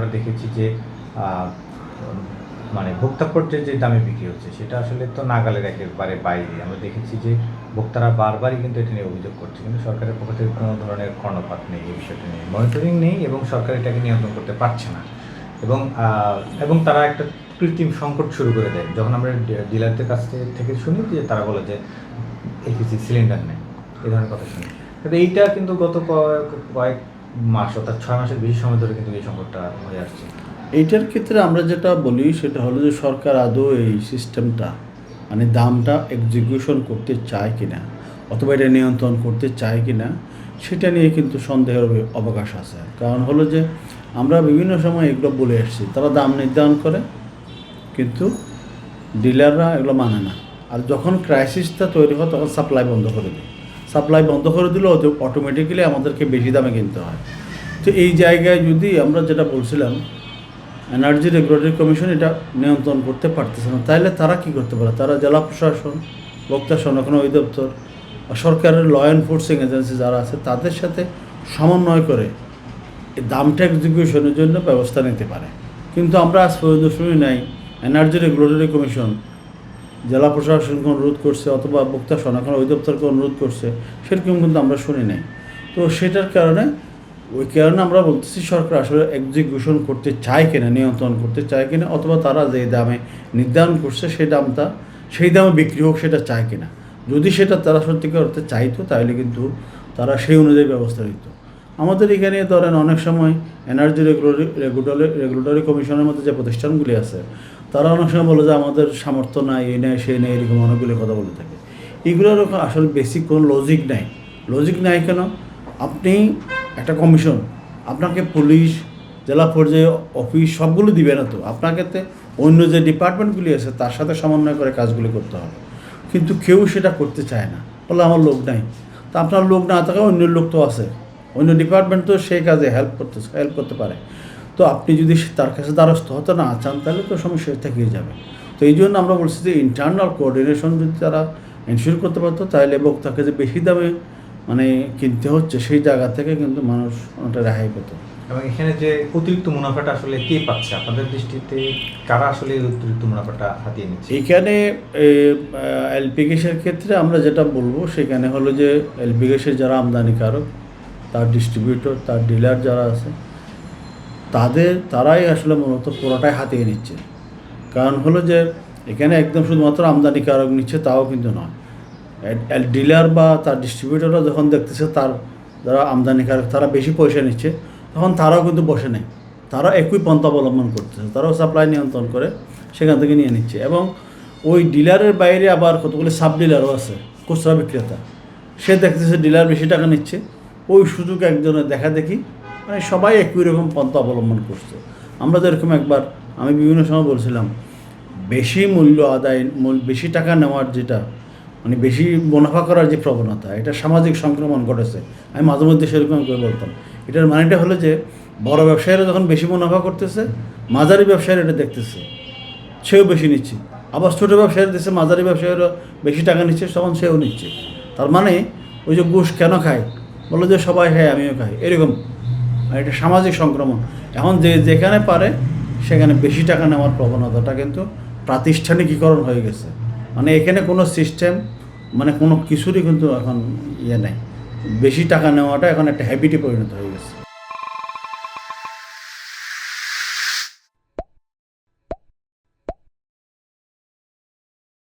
আমরা দেখেছি যে মানে ভোক্তা পর্যায়ে যে দামে বিক্রি হচ্ছে সেটা আসলে তো নাগালের একেবারে বাইরে। আমরা দেখেছি যে ভোক্তারা বারবারই কিন্তু এটা নিয়ে অভিযোগ করছে, কিন্তু সরকারের পক্ষ থেকে কোনো ধরনের কর্ণপাত নেই এই বিষয়টা নিয়ে, মনিটরিং নেই এবং সরকার এটাকে নিয়ন্ত্রণ করতে পারছে না। এবং এবং তারা একটা কৃত্রিম সংকট শুরু করে দেয় যখন আমরা ডিলারদের কাছ থেকে শুনি যে তারা বলে যে এলপিজি সিলিন্ডার নেই, এই ধরনের কথা শুনি। কিন্তু এইটা কিন্তু গত কয়েক মাস অর্থাৎ 6 মাসের বেশি সময় ধরে কিন্তু এই সংকটটা হয়ে আসছে। এইটার ক্ষেত্রে আমরা যেটা বলি সেটা হলো যে সরকার আদৌ এই সিস্টেমটা মানে দামটা এক্সিকিউশন করতে চায় কিনা অথবা এটা নিয়ন্ত্রণ করতে চায় কিনা সেটা নিয়ে কিন্তু সন্দেহের অবকাশ আছে। কারণ হলো যে আমরা বিভিন্ন সময় এগুলো বলে এসেছি, তারা দাম নির্ধারণ করে কিন্তু ডিলাররা এগুলো মানে না। আর যখন ক্রাইসিসটা তৈরি হয় তখন সাপ্লাই বন্ধ করে দেয়। সাপ্লাই বন্ধ করে দিলেও অটোমেটিক্যালি আমাদেরকে বেশি দামে কিনতে হয়। তো এই জায়গায় যদি আমরা যেটা বলছিলাম এনার্জি রেগুলেটরি কমিশন এটা নিয়ন্ত্রণ করতে পারতেছে না, তাহলে তারা কি করতে পারে? তারা জেলা প্রশাসন, ভোক্তা সংরক্ষণ অধিদপ্তর, সরকারের ল এনফোর্সিং এজেন্সি যারা আছে তাদের সাথে সমন্বয় করে এই দামটা এক্সিকিউশনের জন্য ব্যবস্থা নিতে পারে। কিন্তু আমরা আজ পর্যন্ত শুনি নাই এনার্জি রেগুলেটরি কমিশন জেলা প্রশাসনকে অনুরোধ করছে অথবা ভোক্তা সংরক্ষণ অধিদপ্তরকে অনুরোধ করছে, সেরকম কিন্তু আমরা শুনি নাই। তো সেটার কারণে আমরা বলতেছি সরকার আসলে এক্সিকিউশন করতে চায় কিনা, নিয়ন্ত্রণ করতে চায় কিনা, অথবা তারা যে দামে নির্ধারণ করছে সেই দামে বিক্রি হোক সেটা চায় কিনা। যদি সেটা তারা সত্যিকার করতে চাইতো তাহলে কিন্তু তারা সেই অনুযায়ী ব্যবস্থা নিত। আমাদের এখানে ধরেন অনেক সময় এনার্জি রেগুলেটরি কমিশনের মধ্যে যে প্রতিষ্ঠানগুলি আছে তারা অনেক সময় বলে যে আমাদের সামর্থ্য নাই, এই নেই সেই নেই, এরকম অনেকগুলি কথা বলে থাকে। এগুলোর আসলে বেসিক কোনো লজিক নাই কেন? আপনি একটা কমিশন, আপনাকে পুলিশ, জেলা পর্যায়ে অফিস সবগুলো দিবে না, তো আপনাকে অন্য যে ডিপার্টমেন্টগুলি আছে তার সাথে সমন্বয় করে কাজগুলি করতে হবে। কিন্তু কেউ সেটা করতে চায় না, বলে আমার লোক নাই। তা আপনার লোক না থাকা অন্য লোক তো আছে, অন্য ডিপার্টমেন্ট তো সেই কাজে হেল্প করতে পারে। তো আপনি যদি তার কাছে দ্বারস্থ হতে না চান তাহলে তো সমস্যা থেকেই যাবে। তো এই জন্য আমরা বলছি যে ইন্টারনাল কোঅর্ডিনেশন যদি তারা এনশিওর করতে পারতো তাহলে ভোক্তাকে যে বেশি দামে মানে কিনতে হচ্ছে সেই জায়গা থেকে কিন্তু মানুষ অনেকটা রেহাই পেত। এবং এখানে যে অতিরিক্ত মুনাফাটা আসলে কে পাচ্ছে আপনাদের দৃষ্টিতে? কারা আসলে অতিরিক্ত মুনাফাটা হাতিয়ে নিচ্ছে? এইখানে এলপি গ্যাসের ক্ষেত্রে আমরা যেটা বলবো সেখানে হলো যে এলপি গ্যাসের যারা আমদানিকারক, তার ডিস্ট্রিবিউটর, তার ডিলার যারা আছে তারাই আসলে মূলত পুরোটাই হাতিয়ে নিচ্ছে। কারণ হলো যে এখানে একদম শুধুমাত্র আমদানিকারক নিচ্ছে তাও কিন্তু নয়। ডিলার বা তার ডিস্ট্রিবিউটররা যখন দেখতেছে তার যারা আমদানিকারক তারা বেশি পয়সা নিচ্ছে, তখন তারাও কিন্তু বসে নেই, তারা একই পন্থা অবলম্বন করতেছে, তারাও সাপ্লাই নিয়ন্ত্রণ করে সেখান থেকে নিয়ে নিচ্ছে। এবং ওই ডিলারের বাইরে আবার কতগুলি সাব ডিলারও আছে, খুচরা বিক্রেতা, সে দেখতেছে ডিলার বেশি টাকা নিচ্ছে, ওই সুযোগ একজনের দেখা দেখি মানে সবাই একই রকম পন্থা অবলম্বন করছে। আমরা যেরকম একবার আমি বিভিন্ন সময় বলছিলাম বেশি মূল্য আদায়, বেশি টাকা নেওয়ার যেটা মানে বেশি মুনাফা করার যে প্রবণতা, এটা সামাজিক সংক্রমণ ঘটেছে। আমি মাঝে মধ্যে সেরকম করে বলতাম, এটার মানেটা হলো যে বড় ব্যবসায়ীরা যখন বেশি মুনাফা করতেছে, মাঝারি ব্যবসায়ীরা এটা দেখতেছে, সেও বেশি নিচ্ছে। আবার ছোটো ব্যবসায়ীরা দিচ্ছে, মাঝারি ব্যবসায়ীরা বেশি টাকা নিচ্ছে, তখন সেও নিচ্ছে। তার মানে ওই যে ঘুষ কেন খায়, বলো যে সবাই খায় আমিও খাই, এরকম এটা সামাজিক সংক্রমণ। এখন যেখানে পারে সেখানে বেশি টাকা নেওয়ার প্রবণতাটা কিন্তু প্রাতিষ্ঠানিকীকরণ হয়ে গেছে। মানে এখানে কোনো সিস্টেম মানে কোনো কিছুরই কিন্তু এখন নেই, বেশি টাকা নেওয়াটা এখন একটা হ্যাবিটে পরিণত হয়ে গেছে।